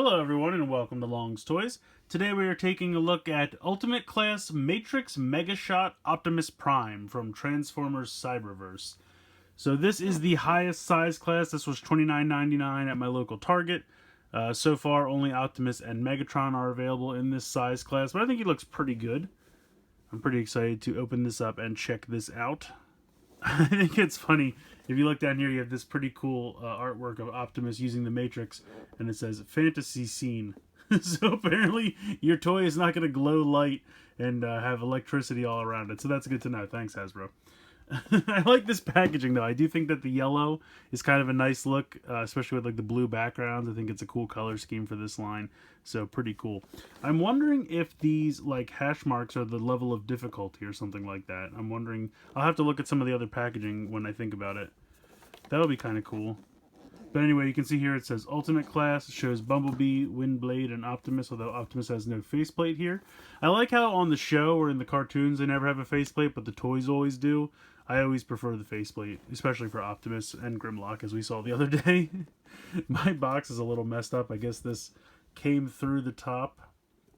Hello everyone and welcome to Long's Toys. Today we are taking a look at Ultimate Class Matrix Megashot Optimus Prime from Transformers Cyberverse. So this is the highest size class. This was $29.99 at my local Target. So far only Optimus and Megatron are available in this size class, but I think he looks pretty good. I'm pretty excited to open this up and check this out. I think it's funny. If you look down here, you have this pretty cool artwork of Optimus using the Matrix, and it says fantasy scene. So apparently your toy is not going to glow light and have electricity all around it. So that's good to know. Thanks, Hasbro. I like this packaging, though. I do think that the yellow is kind of a nice look, especially with like the blue backgrounds. I think it's a cool color scheme for this line. So pretty cool. I'm wondering if these like hash marks are the level of difficulty or something like that. I'm wondering. I'll have to look at some of the other packaging when I think about it. That'll be kind of cool. But anyway, you can see here it says Ultimate Class. It shows Bumblebee, Windblade, and Optimus, although Optimus has no faceplate here. I like how on the show or in the cartoons they never have a faceplate, but the toys always do. I always prefer the faceplate, especially for Optimus and Grimlock, as we saw the other day. My box is a little messed up. I guess this came through the top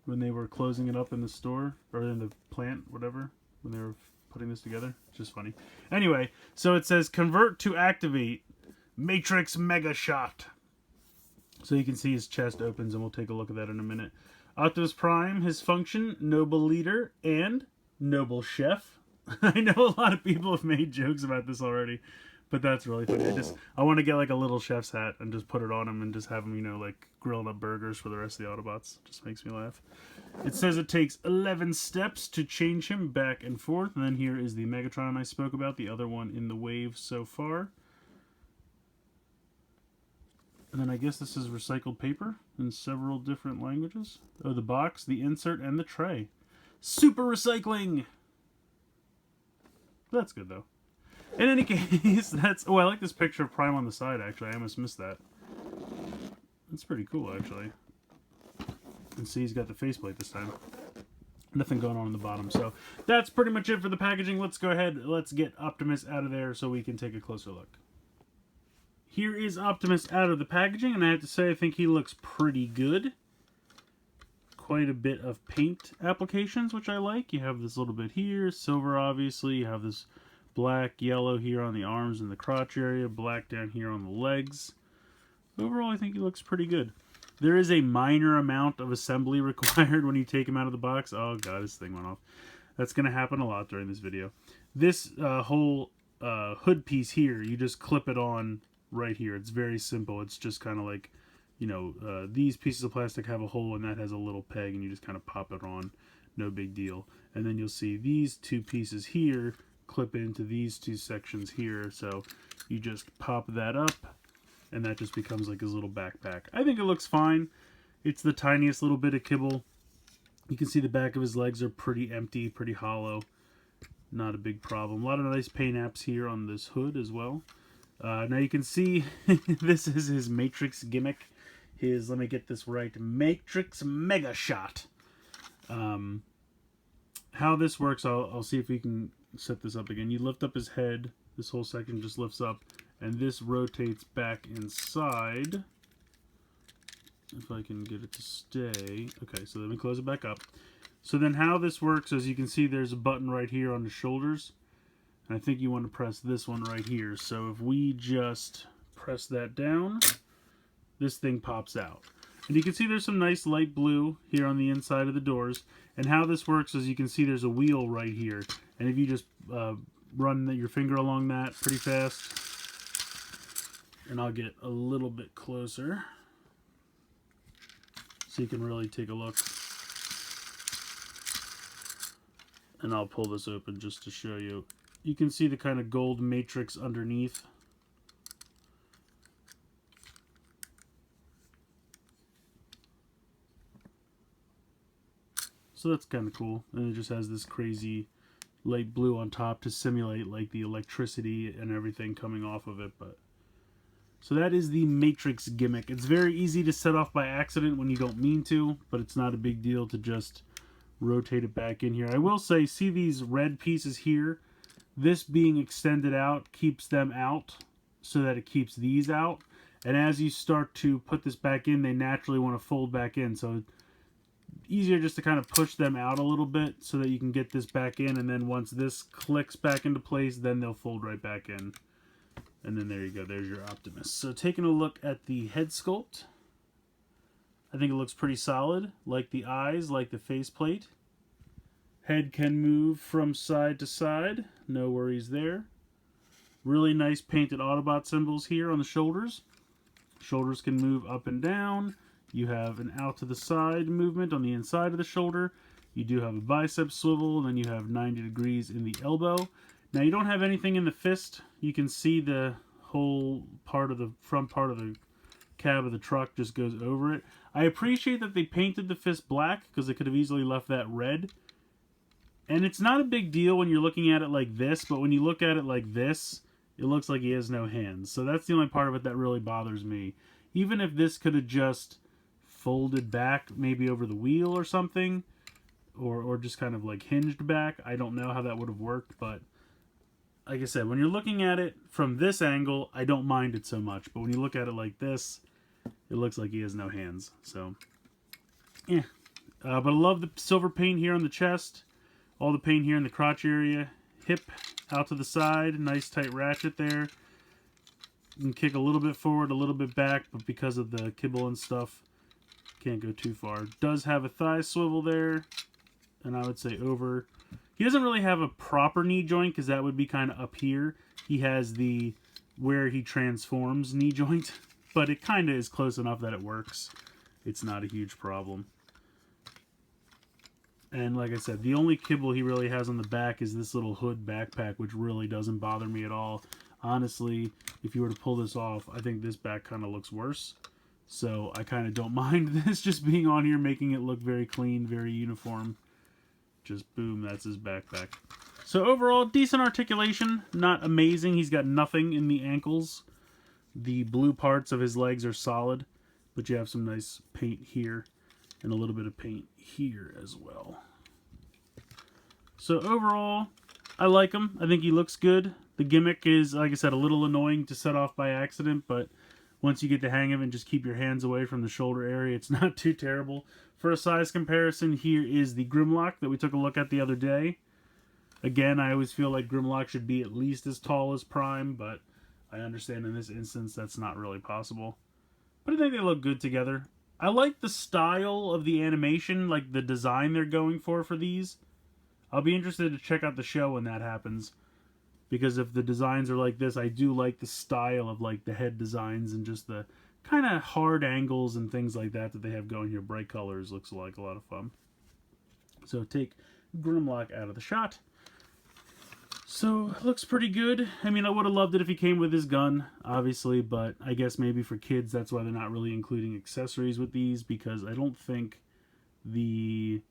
when they were closing it up in the store, or in the plant, whatever, when they were putting this together. It's just funny. Anyway, so it says Convert to Activate Matrix Megashot. So you can see his chest opens, and we'll take a look at that in a minute. Optimus Prime, his function, Noble Leader and Noble Chef. I know a lot of people have made jokes about this already, but that's really funny. I want to get like a little chef's hat and just put it on him and just have him, you know, like grilling up burgers for the rest of the Autobots. Just makes me laugh. It says it takes 11 steps to change him back and forth. And then here is the Megatron I spoke about, the other one in the wave so far. And then I guess this is recycled paper in several different languages. Oh, the box, the insert, and the tray. Super recycling! That's good, though. In any case, that's... Oh, I like this picture of Prime on the side, actually. I almost missed that. That's pretty cool, actually. And see, he's got the faceplate this time. Nothing going on the bottom. So, that's pretty much it for the packaging. Let's go ahead. Let's get Optimus out of there so we can take a closer look. Here is Optimus out of the packaging, and I have to say, I think he looks pretty good. Quite a bit of paint applications, which I like. You have this little bit here, silver obviously, you have this black, yellow here on the arms and the crotch area, black down here on the legs. Overall, I think he looks pretty good. There is a minor amount of assembly required when you take him out of the box. Oh god, this thing went off. That's going to happen a lot during this video. This whole hood piece here, you just clip it on right here. It's very simple. It's just kind of like, you know, these pieces of plastic have a hole and that has a little peg and you just kind of pop it on. No big deal. And then you'll see these two pieces here clip into these two sections here. So you just pop that up and that just becomes like his little backpack. I think it looks fine. It's the tiniest little bit of kibble. You can see the back of his legs are pretty empty, pretty hollow. Not a big problem. A lot of nice paint apps here on this hood as well. Now you can see this is his Matrix gimmick. His, let me get this right, Matrix Megashot. How this works, I'll see if we can set this up again. You lift up his head, this whole section just lifts up, and this rotates back inside. If I can get it to stay. Okay, so let me close it back up. So then how this works, as you can see, there's a button right here on the shoulders. And I think you want to press this one right here. So if we just press that down, this thing pops out. And you can see there's some nice light blue here on the inside of the doors. And how this works is you can see there's a wheel right here. And if you just run your finger along that pretty fast, and I'll get a little bit closer so you can really take a look. And I'll pull this open just to show you. You can see the kind of gold matrix underneath. So that's kind of cool. And it just has this crazy light blue on top to simulate like the electricity and everything coming off of it. But so that is the Matrix gimmick. It's very easy to set off by accident when you don't mean to, but it's not a big deal to just rotate it back in here. I will say, see these red pieces here? This being extended out keeps them out so that it keeps these out. And as you start to put this back in, they naturally want to fold back in. So easier just to kind of push them out a little bit so that you can get this back in. And then once this clicks back into place, then they'll fold right back in. And then there you go. There's your Optimus. So taking a look at the head sculpt, I think it looks pretty solid. Like the eyes, like the faceplate. Head can move from side to side. No worries there. Really nice painted Autobot symbols here on the shoulders. Shoulders can move up and down. You have an out to the side movement on the inside of the shoulder. You do have a bicep swivel, and then you have 90 degrees in the elbow. Now you don't have anything in the fist. You can see the whole part of the front part of the cab of the truck just goes over it. I appreciate that they painted the fist black because they could have easily left that red. And it's not a big deal when you're looking at it like this, but when you look at it like this, it looks like he has no hands. So that's the only part of it that really bothers me. Even if this could have just folded back maybe over the wheel or something, or just kind of like hinged back, I don't know how that would have worked, but like I said, when you're looking at it from this angle, I don't mind it so much. But when you look at it like this, it looks like he has no hands. So, yeah. But I love the silver paint here on the chest. All the paint here in the crotch area. Hip out to the side. Nice tight ratchet there. You can kick a little bit forward, a little bit back, but because of the kibble and stuff, can't go too far. Does have a thigh swivel there. And I would say over. He doesn't really have a proper knee joint because that would be kind of up here. He has the where he transforms knee joint, but it kind of is close enough that it works. It's not a huge problem. And like I said, the only kibble he really has on the back is this little hood backpack, which really doesn't bother me at all. Honestly, if you were to pull this off, I think this back kind of looks worse. So I kind of don't mind this just being on here, making it look very clean, very uniform. Just boom, that's his backpack. So overall, decent articulation, not amazing. He's got nothing in the ankles. The blue parts of his legs are solid, but you have some nice paint here and a little bit of paint here as well. So overall, I like him. I think he looks good. The gimmick is, like I said, a little annoying to set off by accident, but once you get the hang of it and just keep your hands away from the shoulder area, it's not too terrible. For a size comparison, here is the Grimlock that we took a look at the other day. Again, I always feel like Grimlock should be at least as tall as Prime, but I understand in this instance that's not really possible. But I think they look good together. I like the style of the animation, like the design they're going for these. I'll be interested to check out the show when that happens. Because if the designs are like this, I do like the style of like the head designs and just the kind of hard angles and things like that they have going here. Bright colors looks like a lot of fun. So take Grimlock out of the shot. So looks pretty good. I mean, I would have loved it if he came with his gun, obviously, but I guess maybe for kids that's why they're not really including accessories with these, because I don't think the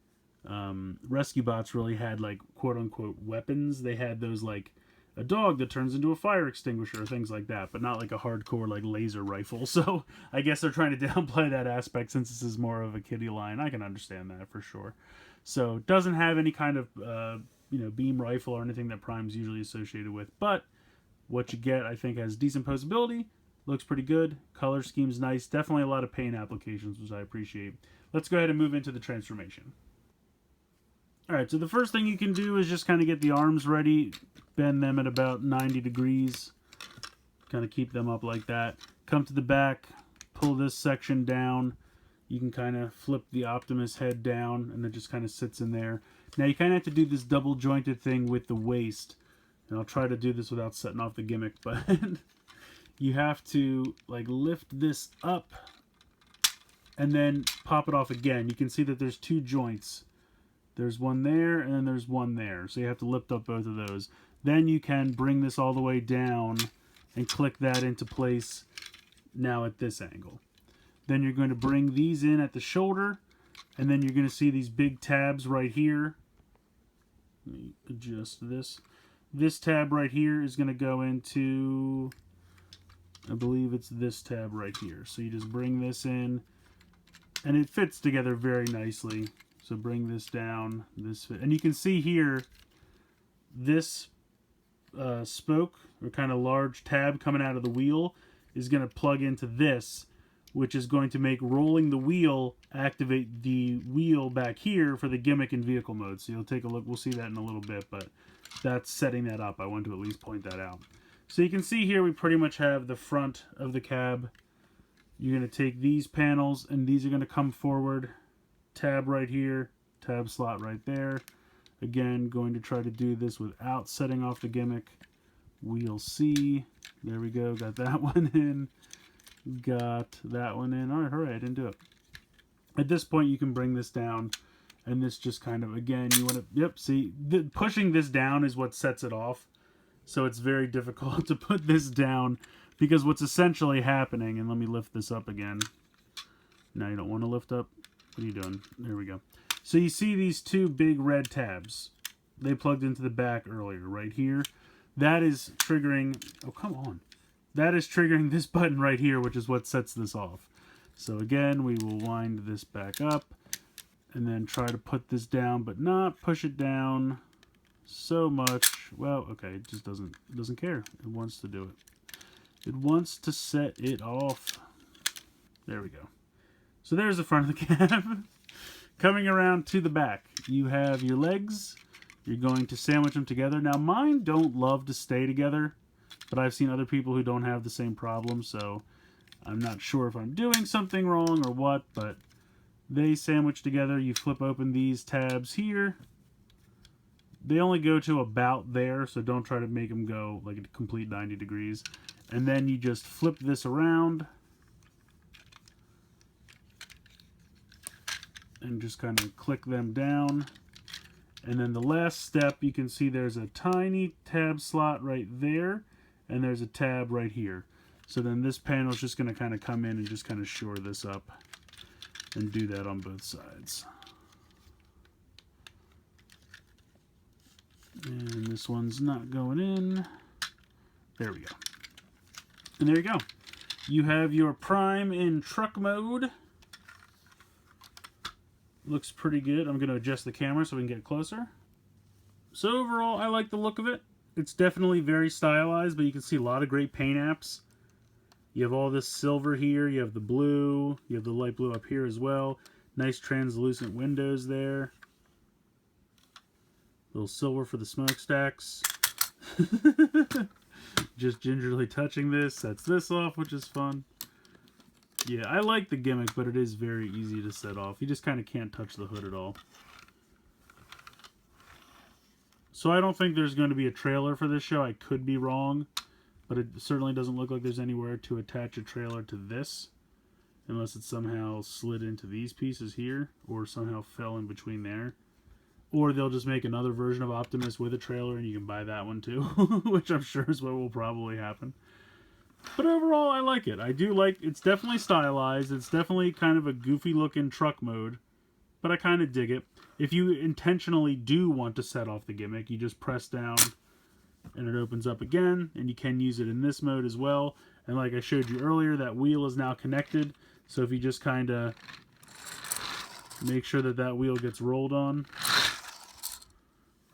rescue bots really had like quote-unquote weapons. They had those like a dog that turns into a fire extinguisher or things like that, but not like a hardcore like laser rifle. So I guess they're trying to downplay that aspect since this is more of a kiddie line. I can understand that for sure. So it doesn't have any kind of beam rifle or anything that Prime's usually associated with, but what you get I think has decent posability, looks pretty good, color scheme's nice, definitely a lot of paint applications, which I appreciate. Let's go ahead and move into the transformation. Alright, so the first thing you can do is just kind of get the arms ready, bend them at about 90 degrees, kind of keep them up like that. Come to the back, pull this section down, you can kind of flip the Optimus head down and it just kind of sits in there. Now you kind of have to do this double jointed thing with the waist, and I'll try to do this without setting off the gimmick, but you have to like lift this up and then pop it off again. You can see that there's two joints. There's one there, and then there's one there. So you have to lift up both of those. Then you can bring this all the way down and click that into place now at this angle. Then you're going to bring these in at the shoulder, and then you're going to see these big tabs right here. Let me adjust this. This tab right here is going to go into, I believe it's this tab right here. So you just bring this in, and it fits together very nicely. So bring this down, and you can see here, this spoke, or kind of large tab coming out of the wheel, is going to plug into this, which is going to make rolling the wheel activate the wheel back here for the gimmick and vehicle mode. So you'll take a look. We'll see that in a little bit, but that's setting that up. I want to at least point that out. So you can see here we pretty much have the front of the cab. You're going to take these panels, and these are going to come forward. Tab right here, tab slot right there. Again, going to try to do this without setting off the gimmick. Wheel C. There we go. Got that one in. Got that one in. All right, hooray, I didn't do it. At this point, you can bring this down, and this just kind of, again, you want to, yep, see, pushing this down is what sets it off. So it's very difficult to put this down, because what's essentially happening, and let me lift this up again. Now you don't want to lift up. What are you doing? There we go. So you see these two big red tabs. They plugged into the back earlier, right here. That is triggering, oh, come on. That is triggering this button right here, which is what sets this off. So again, we will wind this back up and then try to put this down, but not push it down so much. Well, okay, it just doesn't care. It wants to do it. It wants to set it off. There we go. So there's the front of the cab. Coming around to the back, you have your legs. You're going to sandwich them together. Now, mine don't love to stay together, but I've seen other people who don't have the same problem, so I'm not sure if I'm doing something wrong or what, but they sandwich together. You flip open these tabs here. They only go to about there, so don't try to make them go like a complete 90 degrees. And then you just flip this around and just kind of click them down. And then the last step, you can see there's a tiny tab slot right there, and there's a tab right here. So then this panel is just going to kind of come in and just kind of shore this up and do that on both sides. And this one's not going in. There we go. And there you go. You have your Prime in truck mode. Looks pretty good. I'm going to adjust the camera so we can get closer. So overall, I like the look of it. It's definitely very stylized, but you can see a lot of great paint apps. You have all this silver here. You have the blue. You have the light blue up here as well. Nice translucent windows there. Little silver for the smokestacks. Just gingerly touching this sets this off, which is fun. Yeah, I like the gimmick, but it is very easy to set off. You just kind of can't touch the hood at all. So I don't think there's going to be a trailer for this show. I could be wrong, but it certainly doesn't look like there's anywhere to attach a trailer to this, unless it somehow slid into these pieces here, or somehow fell in between there. Or they'll just make another version of Optimus with a trailer and you can buy that one too, which I'm sure is what will probably happen. But overall, I like it. I do like, it's definitely stylized. It's definitely kind of a goofy looking truck mode, but I kind of dig it. If you intentionally do want to set off the gimmick, you just press down and it opens up again, and you can use it in this mode as well. And like I showed you earlier, that wheel is now connected. So if you just kind of make sure that that wheel gets rolled on.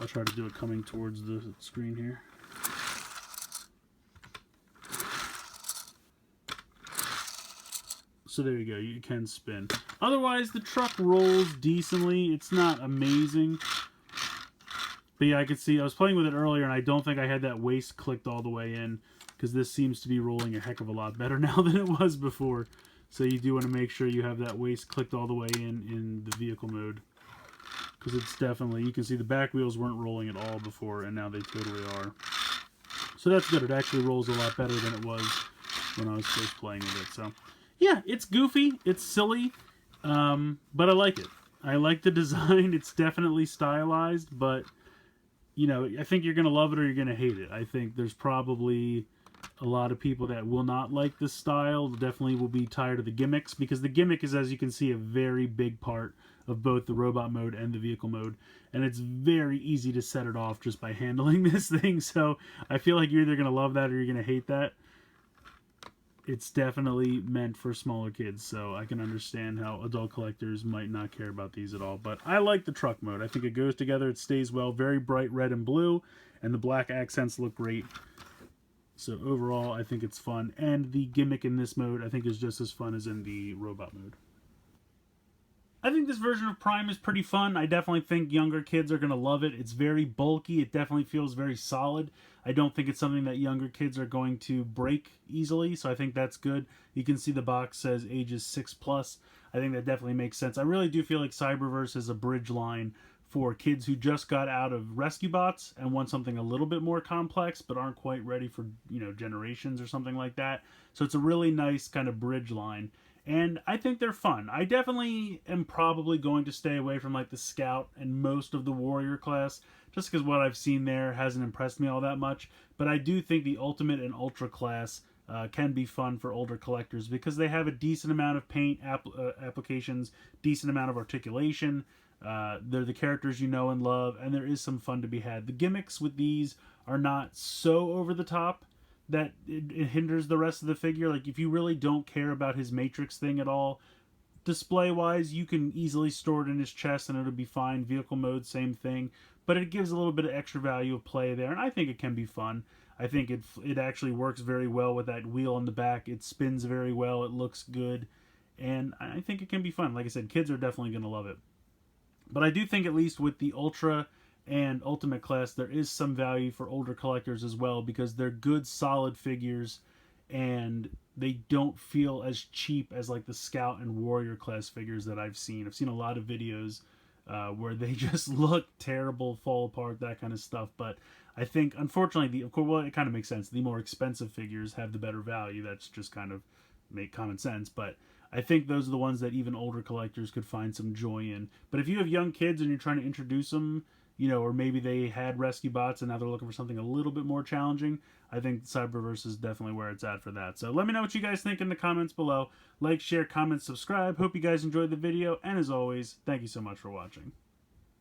I'll try to do it coming towards the screen here. So there you go, you can spin. Otherwise, the truck rolls decently. It's not amazing. But yeah, I could see, I was playing with it earlier, and I don't think I had that waist clicked all the way in, because this seems to be rolling a heck of a lot better now than it was before. So you do want to make sure you have that waist clicked all the way in the vehicle mode. Because it's definitely, you can see the back wheels weren't rolling at all before, and now they totally are. So that's good. It actually rolls a lot better than it was when I was first playing with it. So yeah, it's goofy, it's silly, but I like it. I like the design. It's definitely stylized, but you know, I think you're going to love it or you're going to hate it. I think there's probably a lot of people that will not like this style. Definitely will be tired of the gimmicks, because the gimmick is, as you can see, a very big part of both the robot mode and the vehicle mode, and it's very easy to set it off just by handling this thing. So I feel like you're either going to love that or you're going to hate that. It's definitely meant for smaller kids, so I can understand how adult collectors might not care about these at all. But I like the truck mode. I think it goes together, it stays well. Very bright red and blue, and the black accents look great. So overall, I think it's fun, and the gimmick in this mode I think is just as fun as in the robot mode. I think this version of Prime is pretty fun. I definitely think younger kids are going to love it. It's very bulky. It definitely feels very solid. I don't think it's something that younger kids are going to break easily, so I think that's good. You can see the box says ages 6 plus. I think that definitely makes sense. I really do feel like Cyberverse is a bridge line for kids who just got out of Rescue Bots and want something a little bit more complex but aren't quite ready for, generations or something like that. So it's a really nice kind of bridge line. And I think they're fun. I definitely am probably going to stay away from like the Scout and most of the Warrior class, just because what I've seen there hasn't impressed me all that much. But I do think the Ultimate and Ultra class can be fun for older collectors because they have a decent amount of paint applications, decent amount of articulation. They're the characters you know and love, and there is some fun to be had. The gimmicks with these are not so over the top that it hinders the rest of the figure. Like, if you really don't care about his Matrix thing at all, display wise, you can easily store it in his chest and it'll be fine. Vehicle mode, same thing, but it gives a little bit of extra value of play there, and I think it can be fun. I think it actually works very well with that wheel on the back. It spins very well. It looks good, and I think it can be fun. Like I said, kids are definitely going to love it. But I do think, at least with the Ultra and Ultimate class, there is some value for older collectors as well, because they're good, solid figures, and they don't feel as cheap as like the Scout and Warrior class figures that I've seen. I've seen a lot of videos where they just look terrible, fall apart, that kind of stuff. But I think, unfortunately, it kind of makes sense. The more expensive figures have the better value. That's just kind of make common sense. But I think those are the ones that even older collectors could find some joy in. But if you have young kids and you're trying to introduce them, or maybe they had Rescue Bots and now they're looking for something a little bit more challenging, I think Cyberverse is definitely where it's at for that. So let me know what you guys think in the comments below. Like, share, comment, subscribe. Hope you guys enjoyed the video, and as always, thank you so much for watching.